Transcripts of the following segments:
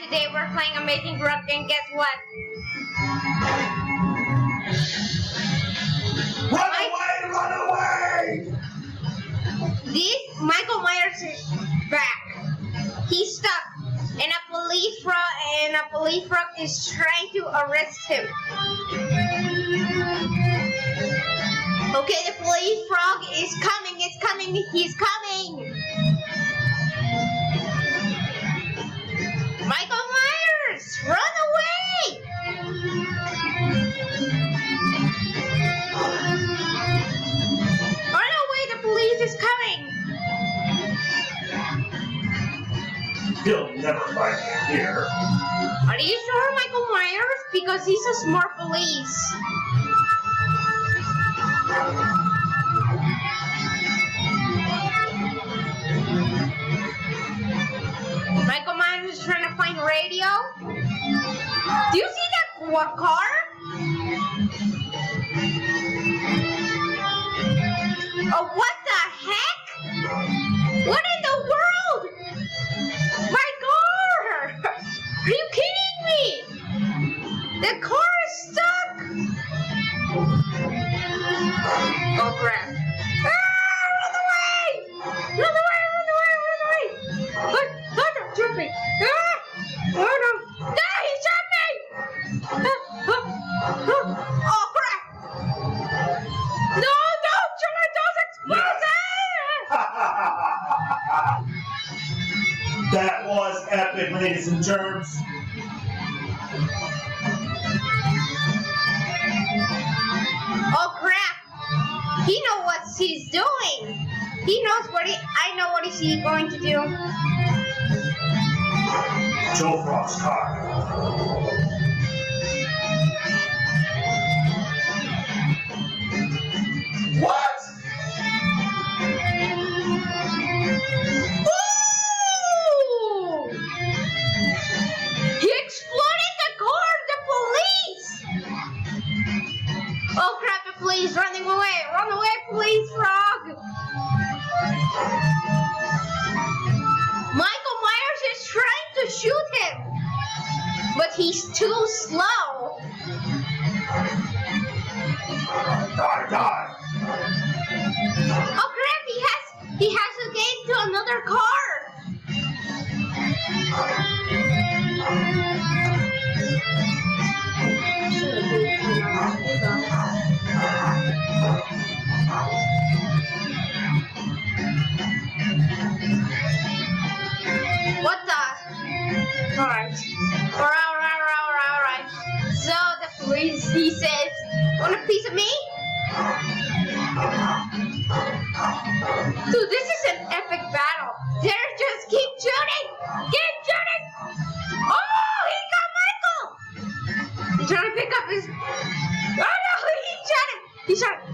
they were playing Amazing Grub, and guess what? Run away! Run away! This Michael Myers is back. He's stuck, and a police frog is trying to arrest him. Okay, the police frog is coming. It's coming. He's coming. Michael Myers, run away! Run away! The police is coming. He'll never find me here. Are you sure, Michael Myers? Because he's a smart police. Michael Myers is trying to find radio. Do you see that car? Oh, what the heck? What in the world? My car! Are you kidding me? The car is stuck! Oh crap. Ah, run away! Run away, run away, run away! Oh, don't shoot me! Ah! Oh no! Ah, he shot me! Oh crap! No, don't shoot those explosives! That was epic, ladies and germs. Oh crap! He knows what he's doing. He knows what I know what is he going to do. Joe Frog's car. What? Ooh! He exploded the car, the police! Oh crap, the police running away! Run away, police frog! Michael Myers is trying to shoot him, but he's too slow. Die, die. Oh crap, he has to get into another car. What the? Alright. Alright. So the police, he says, want a piece of me? Dude, this is an epic battle. They're just keep shooting! Keep shooting! Oh, he got Michael! He's trying to pick up his... Oh no, he shot him!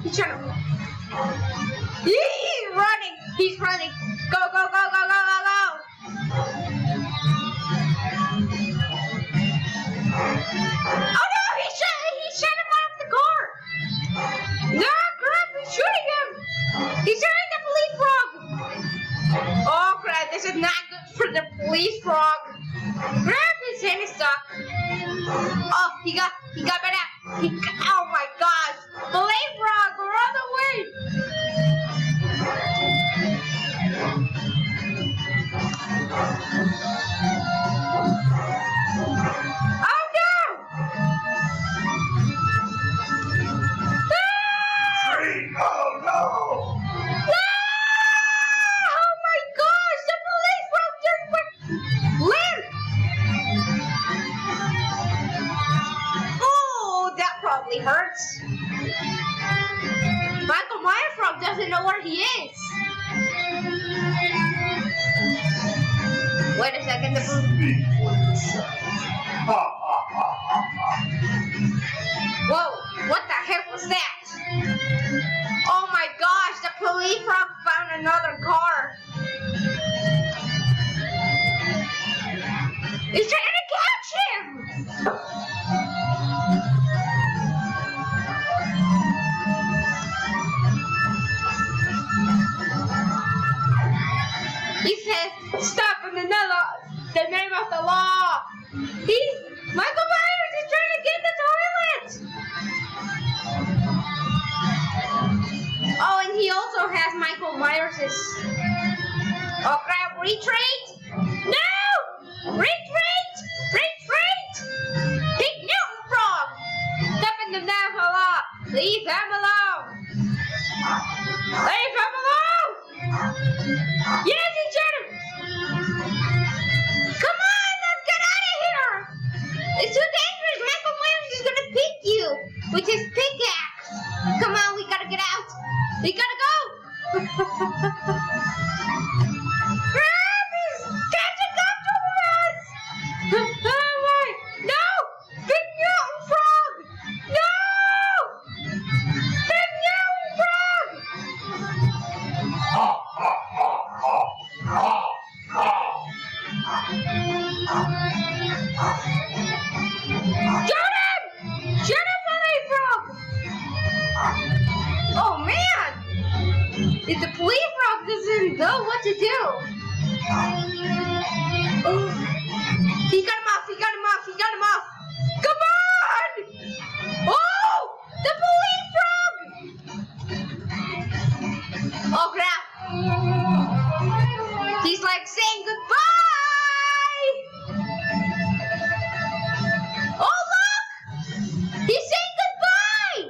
He shot him! He's running! He's running! Go, go, go, go, go, go, go! Oh no, he shot him out of the car! No, crap, he's shooting him! He's shooting the police frog! Oh crap, this is not good for the police frog! Crap, his hand is stuck! Oh, he got better! Oh my gosh! Police frog, run away! Oh no! Tree! Oh no! No! Oh my gosh! The police frog just went limp! Oh, that probably hurts. Michael Myers frog doesn't know where he is. Wait a second, the police... Speak for yourself. Ha ha ha ha ha. Whoa, what the heck was that? Oh my gosh, the police frog found another car. He's trying to catch him! He says, stop in the name of the law. Michael Myers is trying to get the toilet. Oh, and he also has Michael Myers'. Oh crap! Retreat! No! Retreat! Retreat! Big Newton Frog! Step in the damn law. Leave him alone. Leave him alone! Yes, he shot him! Come on, let's get out of here! It's too dangerous! Michael Myers is gonna pick you with his pickaxe! Come on, we gotta get out! We gotta go! He's catching up to us! Oh my! No! Big Newton Frog! No! Big Newton Frog! Ha ha ha ha ha ha. Shoot him! Shoot him, Police Frog! Oh man! If the Police Frog doesn't know what to do. Oh. He got him off, he got him off, he got him off! Come on! Oh! The Police Frog! Oh crap! He's like saying goodbye! Oh look! He's saying goodbye!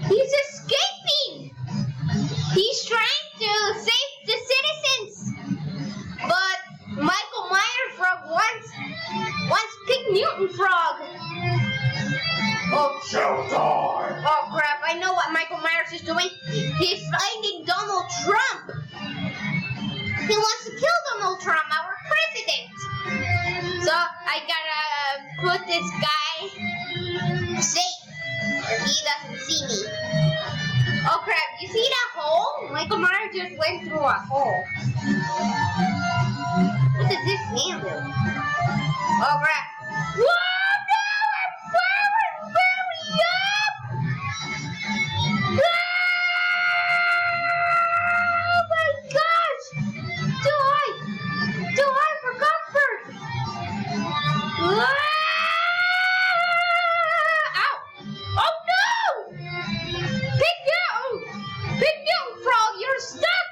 He's escaping! He's trying to save the citizens! But Michael Myers Frog wants Big Newton Frog! Oh, Shall die. oh crap, I know what Michael Myers is doing. He's finding Donald Trump! He wants to kill Donald Trump, our president! So I gotta put this guy safe, or he doesn't see me. Oh crap, you see that hole? Michael Myers just went through a hole. What does this man do? Oh crap. Whoa, no, I'm very up! Oh my gosh! Do I for comfort? Ah! Ow! Oh no! Big Newton Frog, you're stuck!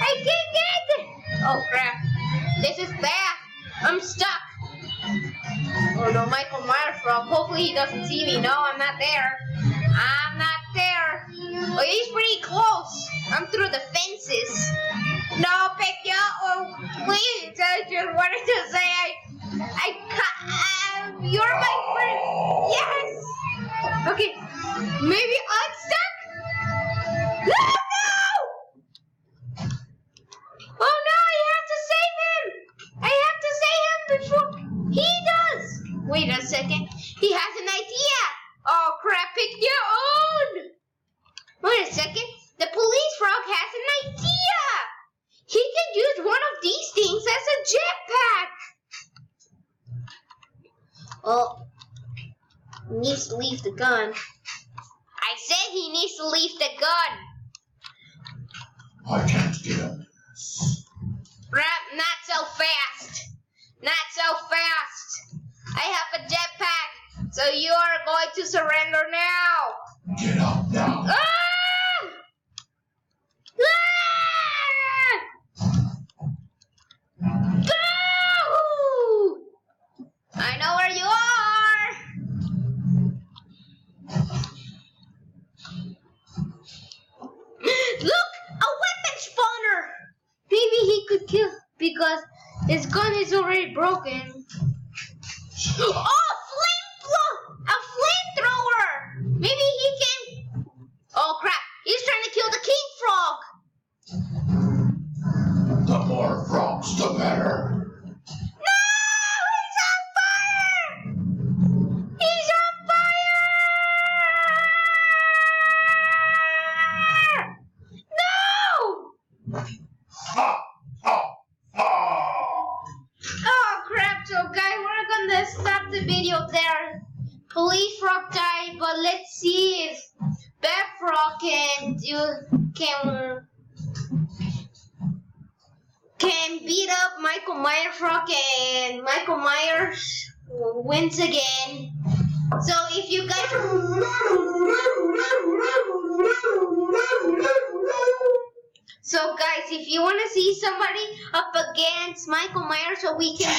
I can't get it! Oh crap. This is bad. I'm stuck. Oh no, Michael Myers Frog. Hopefully he doesn't see me. No, I'm not there. I'm not there. Oh, he's pretty close. I'm through the fences. No, oh, please. I just wanted to say you're my friend. Yes. Okay. Maybe I'm stuck. No! Oh no, I have to save him. I have to save him before he does. Wait a second. He has an idea. Oh crap, pick your own. Wait a second. The police frog has an idea. He can use one of these things as a jetpack. Oh, he needs to leave the gun. I said he needs to leave the gun. I can't get up. Not so fast. Not so fast. I have a jetpack, so you are going to surrender now. Get up now. Ah! Ah! Go! I know where you are. Look, a weapon spawner. Maybe he could kill because his gun is already broken. Oh, a flamethrower! Maybe he can. Oh crap! He's trying to kill the king frog. The more frogs, the better. No! He's on fire! He's on fire! No! Ha ha ha. Oh crap! So guys, we're gonna stop the video there. Police Frog died, but let's see if Bat Frog can can beat up Michael Myers Frog, and Michael Myers wins again. So if you guys if you want to see somebody up against Michael Myers, so we can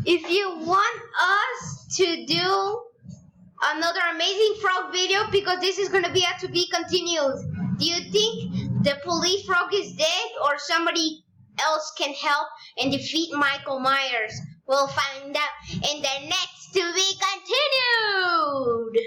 if you want us to do another Amazing Frog video, because this is going to be to be continued, do you think the police frog is dead, or somebody else can help and defeat Michael Myers? We'll find out in the next to be continued.